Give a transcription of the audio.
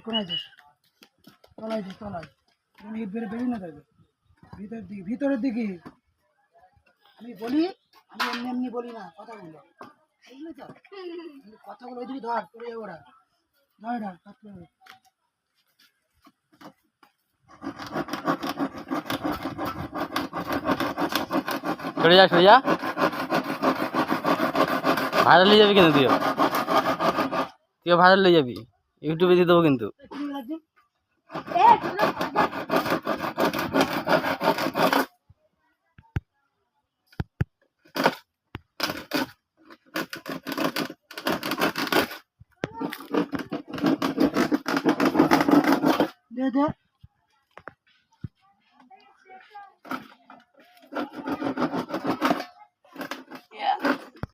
কোনায় যাস, তলায় যাস, তলায় তুমি বেরিয়ে না যাবে ভিতরের দিকে, ভিতরের দিকে। আমি বলি, আমি এমনি এমনি বলি না কথাগুলো, বুঝলি তো? কথাগুলো ওইদিকে ধর, পড়ে যাবো ওরা, ধর না কাজ করবে। সরে যা, সরে যা, ভাইরাল হয়ে যাবি কিন্তু তুইও ভাইরাল হয়ে যাবি, ইউটিউবে দিয়ে দেবো কিন্তু। দে দে